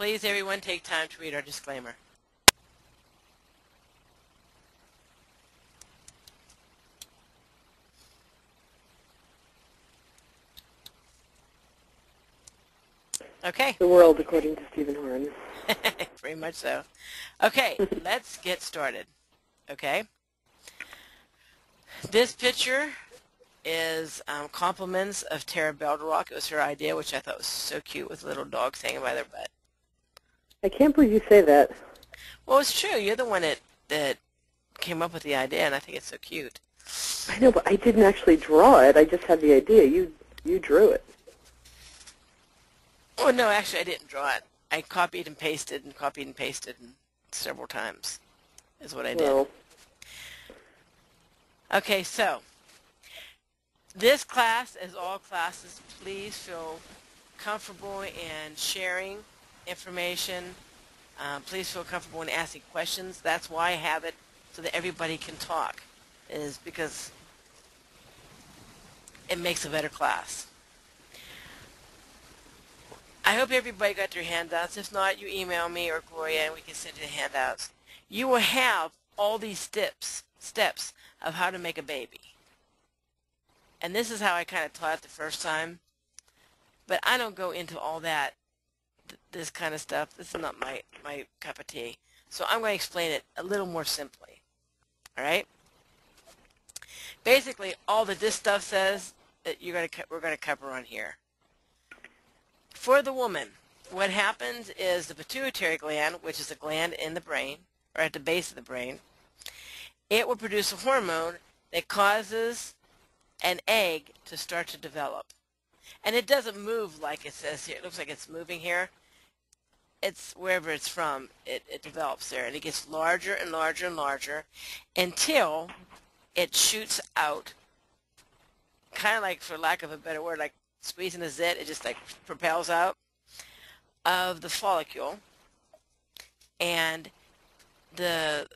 Please, everyone, take time to read our disclaimer. Okay. The world according to Stephen Horn. Very much so. Okay, let's get started. Okay. This picture is compliments of Tara Belderock. It was her idea, which I thought was so cute, with little dogs hanging by their butt. I can't believe you say that. Well, it's true. You're the one that came up with the idea, and I think it's so cute. I know, but I didn't actually draw it. I just had the idea. You drew it. Oh, no, actually, I didn't draw it. I copied and pasted several times is what I did. Well. Okay, so this class, as all classes, please feel comfortable in sharing information. Please feel comfortable in asking questions. That's why I have it, so that everybody can talk, is because it makes a better class. I hope everybody got their handouts. If not, you email me or Gloria and we can send you the handouts. You will have all these steps of how to make a baby. And this is how I kind of taught it the first time. But I don't go into all that, this kind of stuff. This is not my cup of tea. So I'm going to explain it a little more simply. All right? Basically, all that this stuff says that we're going to cover on here. For the woman, what happens is the pituitary gland, which is a gland in the brain, or at the base of the brain, it will produce a hormone that causes an egg to start to develop. And it doesn't move like it says here. It looks like it's moving here. It's wherever it's from, it develops there. And it gets larger and larger and larger until it shoots out, kind of like, for lack of a better word, like squeezing a zit, it just like propels out of the follicle, and the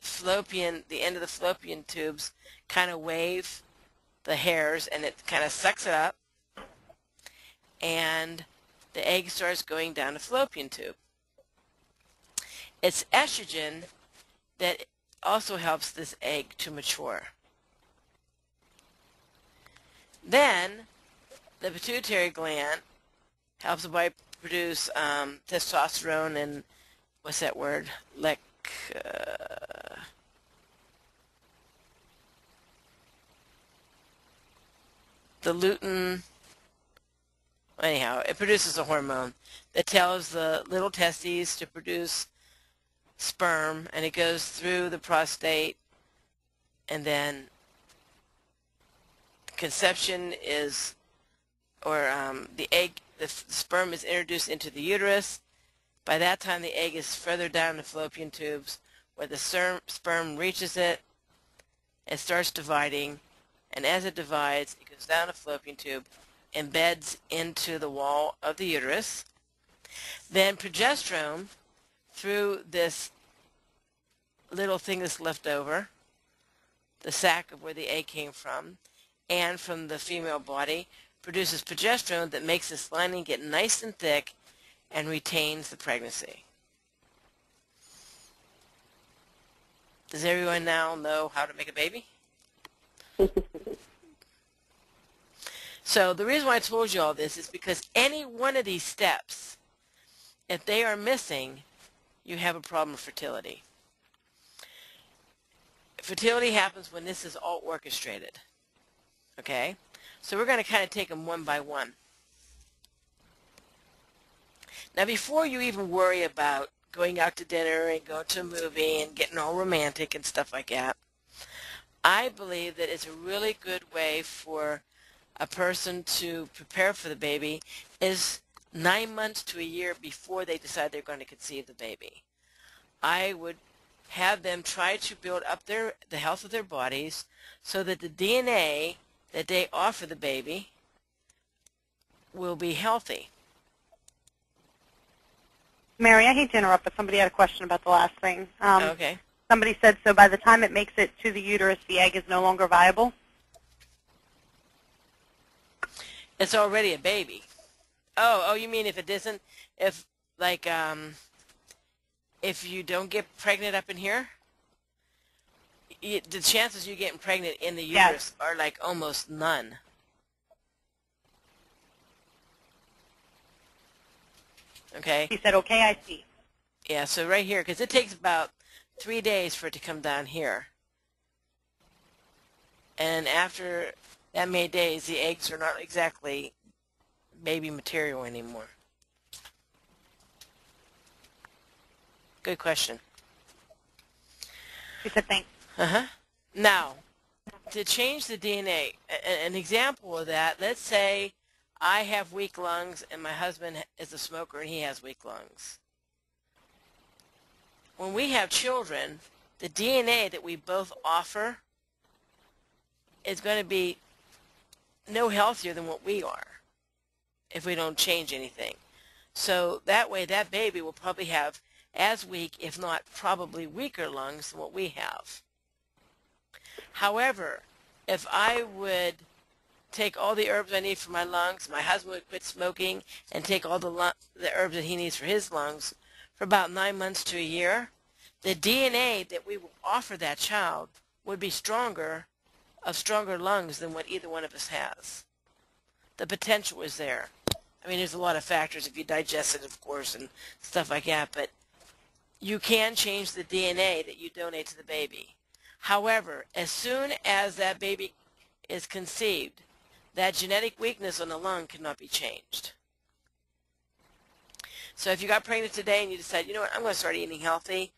end of the fallopian tubes kind of wave the hairs, and it kind of sucks it up, and the egg starts going down the fallopian tube. It's estrogen that also helps this egg to mature. Then the pituitary gland helps the body produce testosterone and, what's that word? The lutein. Anyhow, it produces a hormone that tells the little testes to produce sperm, and it goes through the prostate, and then conception is, or the sperm is introduced into the uterus. By that time, the egg is further down the fallopian tubes, where the sperm reaches it. It starts dividing, and as it divides, it goes down the fallopian tube, embeds into the wall of the uterus. Then progesterone, through this little thing that's left over, the sac of where the egg came from, and from the female body, produces progesterone that makes this lining get nice and thick and retains the pregnancy. Does everyone now know how to make a baby? So the reason why I told you all this is because any one of these steps, if they are missing, you have a problem with fertility. Fertility happens when this is all orchestrated. Okay? So we're going to kind of take them one by one. Now, before you even worry about going out to dinner and going to a movie and getting all romantic and stuff like that, I believe that it's a really good way for a person to prepare for the baby is 9 months to a year before they decide they're going to conceive the baby. I would have them try to build up the health of their bodies so that the DNA that they offer the baby will be healthy. Mary, I hate to interrupt, but somebody had a question about the last thing. Okay. Somebody said, so by the time it makes it to the uterus, the egg is no longer viable? It's already a baby. Oh, you mean if it isn't, if, like, if you don't get pregnant up in here, the chances you getting pregnant in the uterus are like almost none. Okay? He said, okay, I see. Yeah, so right here, because it takes about 3 days for it to come down here. And after that many days, the eggs are not exactly baby material anymore. Good question. He said, thanks. Now, to change the DNA, an example of that, let's say I have weak lungs and my husband is a smoker and he has weak lungs. When we have children, the DNA that we both offer is going to be no healthier than what we are if we don't change anything. So that way that baby will probably have as weak, if not probably weaker lungs than what we have. However, if I would take all the herbs I need for my lungs, my husband would quit smoking and take all the herbs that he needs for his lungs for about 9 months to a year, the DNA that we will offer that child would be stronger, of stronger lungs than what either one of us has. The potential is there. I mean, there's a lot of factors if you digest it, of course, and stuff like that, but you can change the DNA that you donate to the baby. However, as soon as that baby is conceived, that genetic weakness on the lung cannot be changed. So if you got pregnant today and you decide, you know what, I'm going to start eating healthy,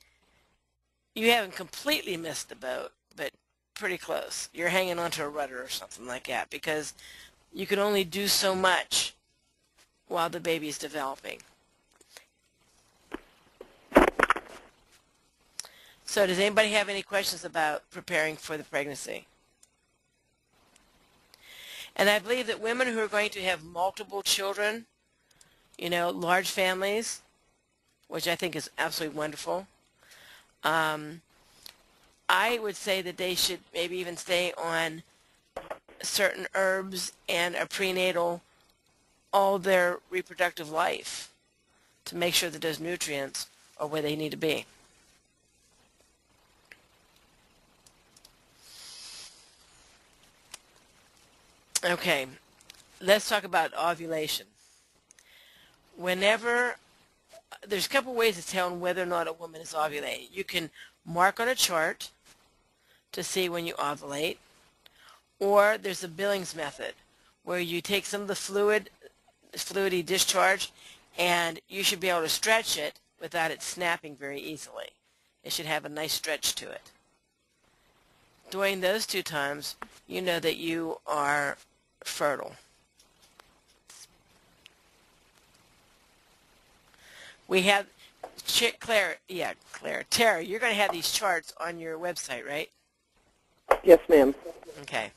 you haven't completely missed the boat, but pretty close. You're hanging onto a rudder or something like that, because you can only do so much while the baby is developing. So does anybody have any questions about preparing for the pregnancy? And I believe that women who are going to have multiple children, you know, large families, which I think is absolutely wonderful, I would say that they should maybe even stay on certain herbs and a prenatal all their reproductive life to make sure that those nutrients are where they need to be. Okay, let's talk about ovulation. Whenever, there's a couple ways of telling whether or not a woman is ovulating. You can mark on a chart to see when you ovulate, or there's a Billings method where you take some of the fluidy discharge, and you should be able to stretch it without it snapping very easily. It should have a nice stretch to it. During those 2 times, you know that you are fertile. We have, Tara, you're going to have these charts on your website, right? Yes, ma'am. Okay.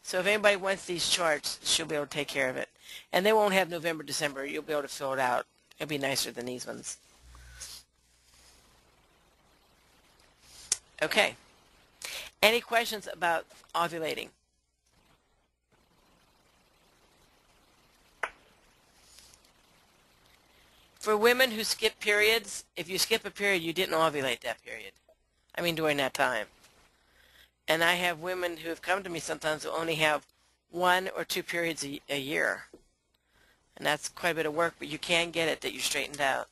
So if anybody wants these charts, she'll be able to take care of it. And they won't have November, December. You'll be able to fill it out. It'll be nicer than these ones. Okay. Any questions about ovulating? For women who skip periods, if you skip a period, you didn't ovulate that period. I mean, during that time. And I have women who have come to me sometimes who only have 1 or 2 periods a year. And that's quite a bit of work, but you can get it that you're straightened out.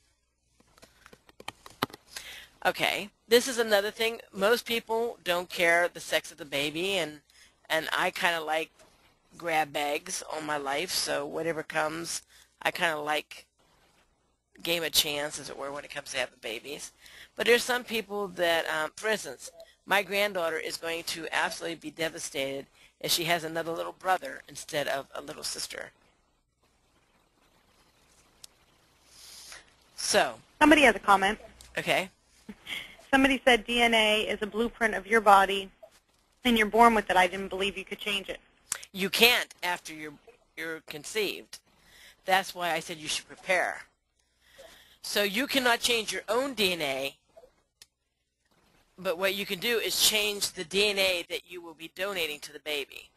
Okay, this is another thing. Most people don't care the sex of the baby, and I kind of like grab bags all my life, so whatever comes, I kind of like game a chance, as it were, when it comes to having babies. But there's some people that, for instance, my granddaughter is going to absolutely be devastated if she has another little brother instead of a little sister. So. Somebody has a comment. Okay. Somebody said DNA is a blueprint of your body, and you're born with it. I didn't believe you could change it. You can't after you're conceived. That's why I said you should prepare. So you cannot change your own DNA, but what you can do is change the DNA that you will be donating to the baby.